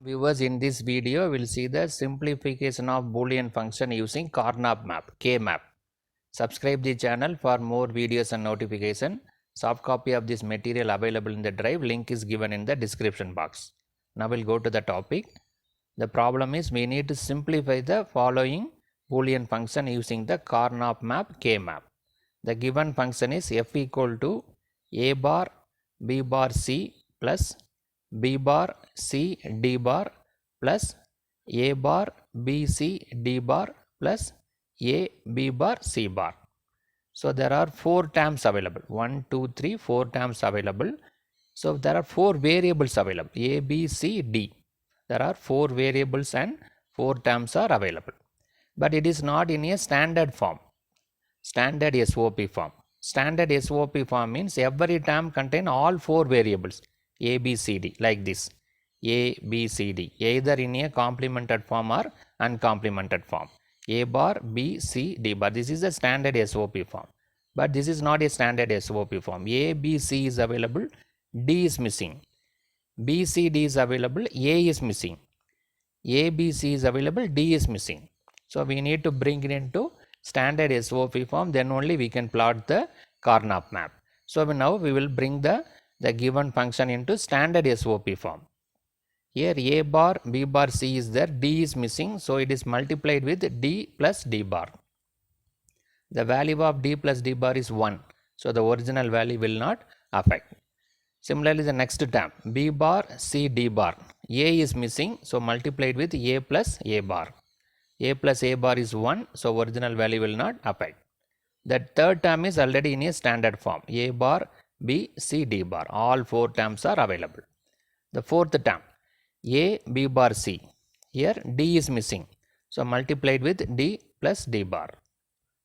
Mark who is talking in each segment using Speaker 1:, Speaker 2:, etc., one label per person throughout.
Speaker 1: Viewers, in this video we'll see the simplification of Boolean function using Karnaugh map, K-map. Subscribe the channel for more videos and notification. Soft copy of this material available in the drive. Link is given in the description box. Now we'll go to the topic. The problem is we need to simplify the following Boolean function using the Karnaugh map, K-map. The given function is f equal to a bar b bar c plus b bar c d bar plus a bar b c d bar plus a b bar c bar. So there are 4 terms available. 1, 2, 3, 4 terms available. So there are 4 variables available. A, B, C, D. There are 4 variables and 4 terms are available. But it is not in a standard form. Standard SOP form. Standard SOP form means every term contain all 4 variables A, B, C, D like this. A, B, C, D either in a complemented form or uncomplemented form. A bar, B, C, D bar. This is a standard SOP form. But this is not a standard SOP form. A, B, C is available. D is missing. B, C, D is available. A is missing. A, B, C is available. D is missing. So we need to bring it into standard SOP form, then only we can plot the Karnaugh map. So now we will bring the given function into standard SOP form. Here a bar, b bar, c is there, d is missing, so it is multiplied with d plus d bar. The value of d plus d bar is 1, so the original value will not affect. Similarly, the next term b bar, c, d bar, a is missing, so multiplied with a plus a bar. A plus a bar is 1, so original value will not affect. The third term is already in a standard form. A bar, B, C, D bar. All 4 terms are available. The fourth term, A, B bar, C. Here D is missing. So multiplied with D plus D bar.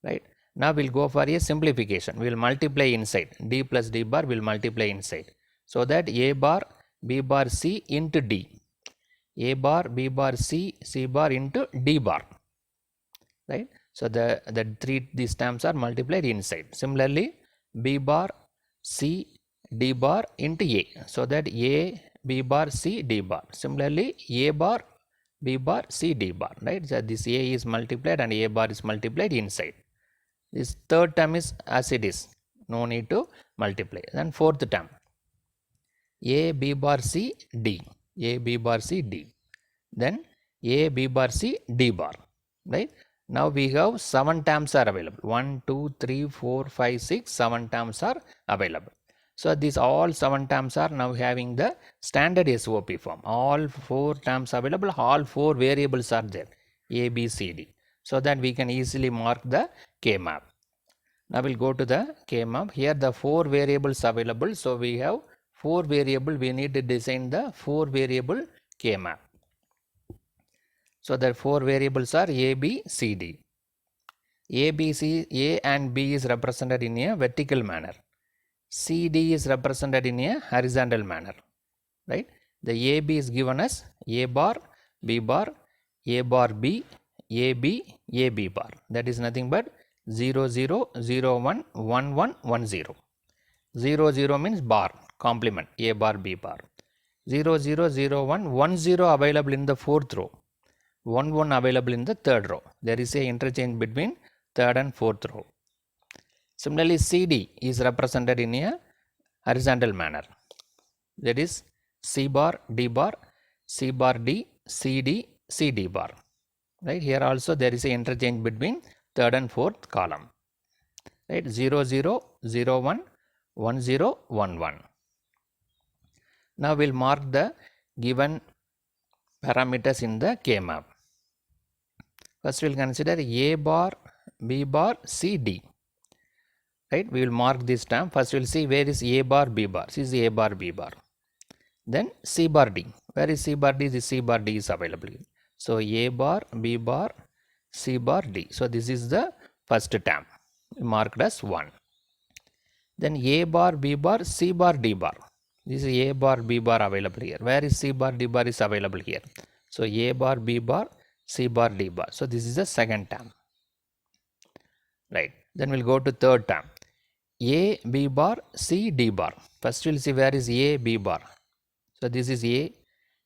Speaker 1: Right. Now we'll go for a simplification. We will multiply inside. D plus D bar will multiply inside. So that A bar, B bar, C into D. A bar, B bar, C, C bar into D bar, right? So these terms are multiplied inside. Similarly, B bar, C, D bar into A, so that A, B bar, C, D bar. Similarly, A bar, B bar, C, D bar, right? So this A is multiplied and A bar is multiplied inside. This third term is as it is, no need to multiply. Then fourth term, A, B bar, C, D. A, B bar, C, D. Then A, B bar, C, D bar. Right. Now we have 7 terms are available. 1, 2, 3, 4, 5, 6, 7 terms are available. So these all 7 terms are now having the standard SOP form. All 4 terms available, all 4 variables are there. A, B, C, D. So that we can easily mark the K-map. Now we'll go to the K-map. Here the 4 variables available. So we have 4 variable, we need to design the 4 variable K-map. So the 4 variables are A, B, C, D. A, B, C, A and B is represented in a vertical manner. C, D is represented in a horizontal manner. Right? The A, B is given as A bar, B bar, A bar, B, A, B, A, B bar. That is nothing but 0, 0, 0, 1, 1, 1, 1, 0. 0, 0 means bar, complement, A bar, B bar. 0, 0, 0, 1, 1, 0 available in the 4th row. 1, 1 available in the 3rd row. There is a interchange between 3rd and 4th row. Similarly, CD is represented in a horizontal manner. That is C bar, D bar, C bar, D, CD, CD bar. Right. Here also there is a interchange between 3rd and 4th column. Right. 0, 0, 0, 1, 1, 0, 1, 1. Now we'll mark the given parameters in the K-map. First we will consider A bar, B bar, C, D. Right? We will mark this term. First we will see where is A bar, B bar. This is A bar, B bar. Then C bar, D. Where is C bar, D? This C bar, D is available. So A bar, B bar, C bar, D. So this is the first term marked as 1. Then A bar, B bar, C bar, D bar. This is A bar, B bar available here. Where is C bar, D bar is available here. So A bar, B bar, C bar, D bar. So this is the second term. Right. Then we'll go to third term. A, B bar, C, D bar. First we'll see where is A, B bar. So this is A,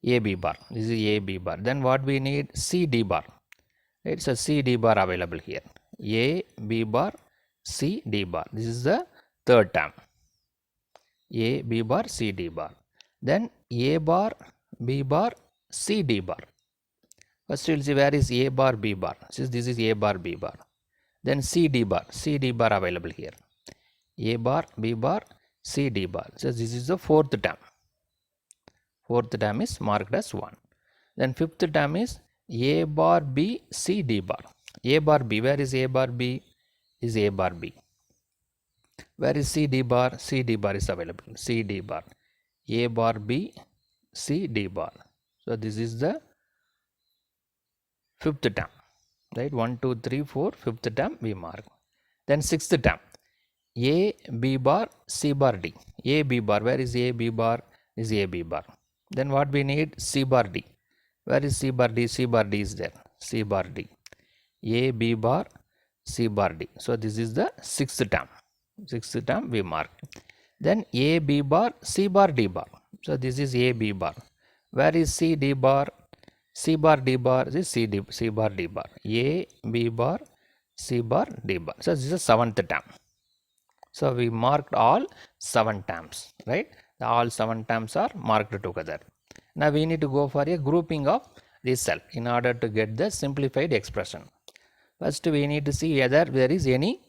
Speaker 1: A B bar. This is A B bar. Then what we need? C D bar. Right? So C D bar available here. A B bar, C D bar. This is the third term. A B bar, C D bar. Then A bar, B bar, C D bar. First we'll see where is A bar, B bar. This is A bar, B bar. Then C D bar available here. A bar, B bar, C D bar. So this is the fourth term. Fourth term is marked as 1. Then fifth term is A bar, B, C D bar. A bar, B. Where is A bar, B? Is A bar, B. Where is C D bar? C D bar is available. C D bar. A bar, B, C D bar. So this is the fifth term. Right? 1, 2, 3, 4. Fifth term we mark. Then sixth term. A B bar, C bar, D. A B bar. Where is A B bar? Is A B bar. Then what we need? C bar, D. Where is C bar, D? C bar, D is there. C bar, D. A B bar, C bar, D. So this is the sixth term. Sixth term we mark. Then A B bar, C bar, D bar. So this is A B bar. Where is C D bar? C bar, D bar. This is C bar, D bar. A B bar, C bar, D bar. So this is the seventh term. So we marked all 7 terms, right? All 7 terms are marked together. Now we need to go for a grouping of this cell in order to get the simplified expression. First we need to see whether there is any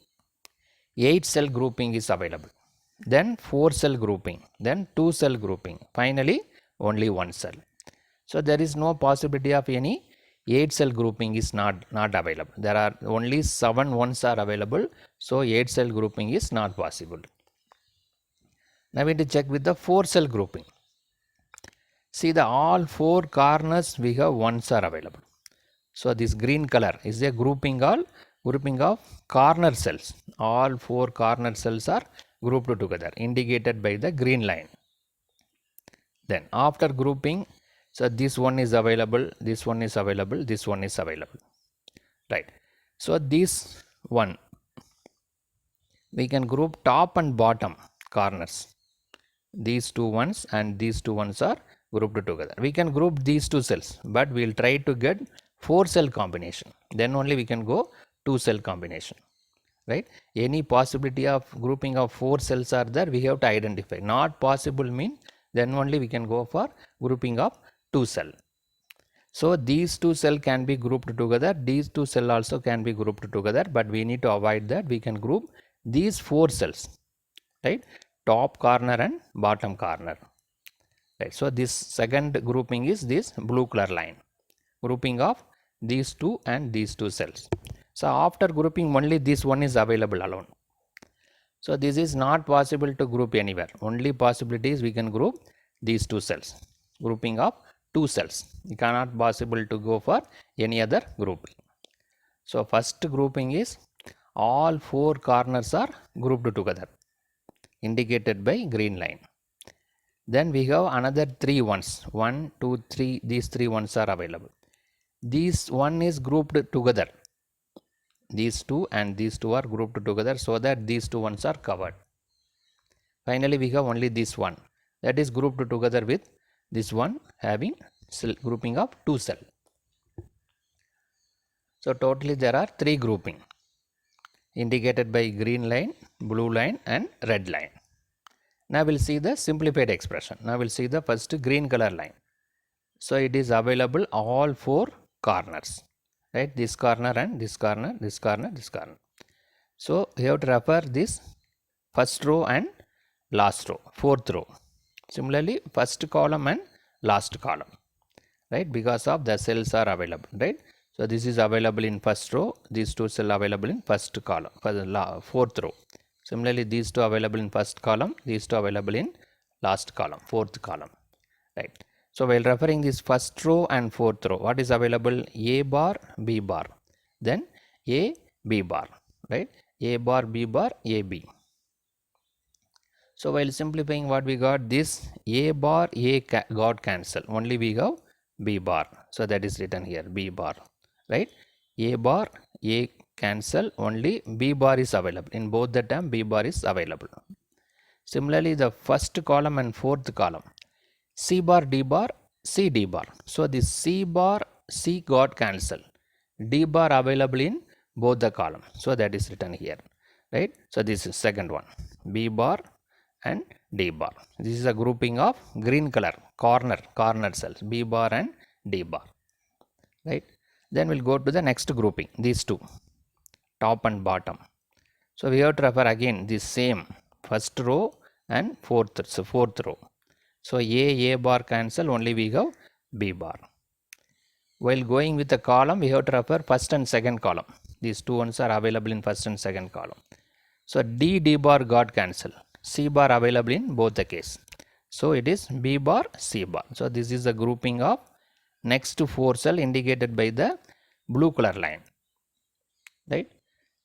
Speaker 1: 8 cell grouping is available. Then 4 cell grouping. Then 2 cell grouping. Finally only 1 cell. So there is no possibility of any 8 cell grouping is not available. There are only 7 ones are available. So 8 cell grouping is not possible. Now we need to check with the 4 cell grouping. See the all 4 corners we have ones are available. So this green color is a grouping of corner cells. All 4 corner cells are grouped together indicated by the green line. Then after grouping, so this one is available, this one is available, this one is available. Right. So this one we can group top and bottom corners. These 2 ones and these 2 ones are grouped together. We can group these 2 cells, but we will try to get 4 cell combination. Then only we can go 2 cell combination. Right? Any possibility of grouping of 4 cells are there, we have to identify. Not possible mean then only we can go for grouping of 2 cell. So these 2 cell can be grouped together. These 2 cell also can be grouped together, but we need to avoid that. We can group these 4 cells. Right? Top corner and bottom corner. Right. So this second grouping is this blue color line. Grouping of these 2 and these 2 cells. So after grouping only this one is available alone. So this is not possible to group anywhere. Only possibility is we can group these 2 cells. Grouping of 2 cells. It cannot possible to go for any other grouping. So first grouping is all 4 corners are grouped together indicated by green line. Then we have another 3 ones. 1, 2, 3. These 3 ones are available. This one is grouped together. These 2 and these 2 are grouped together so that these 2 ones are covered. Finally we have only this one that is grouped together with this one having cell grouping of 2 cell. So totally there are 3 grouping indicated by green line, blue line and red line. Now we'll see the simplified expression. Now we'll see the first green color line. So it is available all 4 corners. Right? This corner and this corner, this corner, this corner. So you have to refer this first row and last row, 4th row. Similarly, first column and last column. Right? Because of the cells are available. Right? So this is available in first row. These 2 cells available in first column, for the 4th row. Similarly, these 2 available in first column. These 2 available in last column, 4th column. Right? So while referring this first row and 4th row, what is available? A bar, B bar. Then A, B bar. Right? A bar, B bar, A, B. So while simplifying what we got, this A bar, A got cancelled. Only we have B bar. So that is written here, B bar. Right? A bar, A cancel, only B bar is available. In both the term, B bar is available. Similarly, the first column and 4th column. C bar, D bar, C D bar. So this C bar, C got cancelled. D bar available in both the column. So that is written here, right? So this is second one, B bar and D bar. This is a grouping of green color corner cells, B bar and D bar, right? Then we'll go to the next grouping, these two, top and bottom. So we have to refer again this same first row and fourth row. So A bar cancel, only we have B bar. While going with the column, we have to refer first and second column. These two ones are available in first and second column. So D bar got cancelled. C bar available in both the case. So it is B bar, C bar. So this is the grouping of next to 4 cell indicated by the blue color line, right?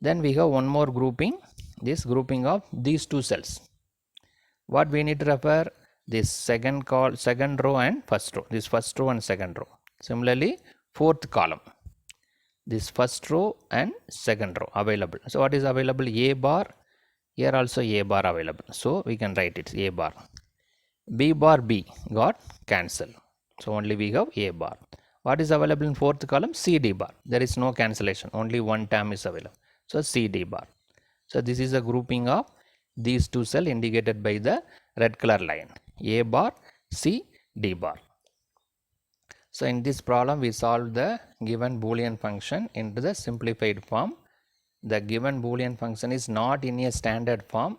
Speaker 1: Then we have one more grouping, this grouping of these 2 cells. What we need to refer? This second row and first row. This first row and second row. Similarly, fourth column, this first row and second row available. So what is available? A bar. Here also A bar available. So we can write it A bar. B bar B got cancelled. So only we have A bar. What is available in fourth column? C D bar. There is no cancellation. Only one term is available. So C D bar. So this is a grouping of these 2 cells indicated by the red color line. A bar, C, D bar. So in this problem, we solve the given Boolean function into the simplified form. The given Boolean function is not in a standard form.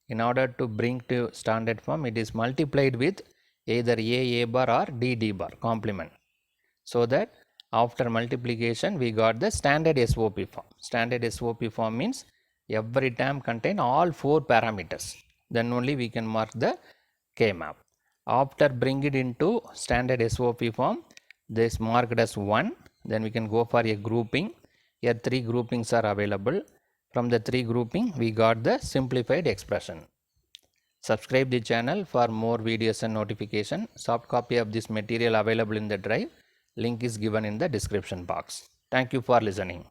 Speaker 1: In order to bring to standard form, it is multiplied with either A bar or D bar complement. So that after multiplication, we got the standard SOP form. Standard SOP form means every term contain all 4 parameters. Then only we can mark the K map. After bring it into standard SOP form, this marked as 1. Then we can go for a grouping. Here 3 groupings are available. From the 3 grouping, we got the simplified expression. Subscribe the channel for more videos and notification. Soft copy of this material available in the drive. Link is given in the description box. Thank you for listening.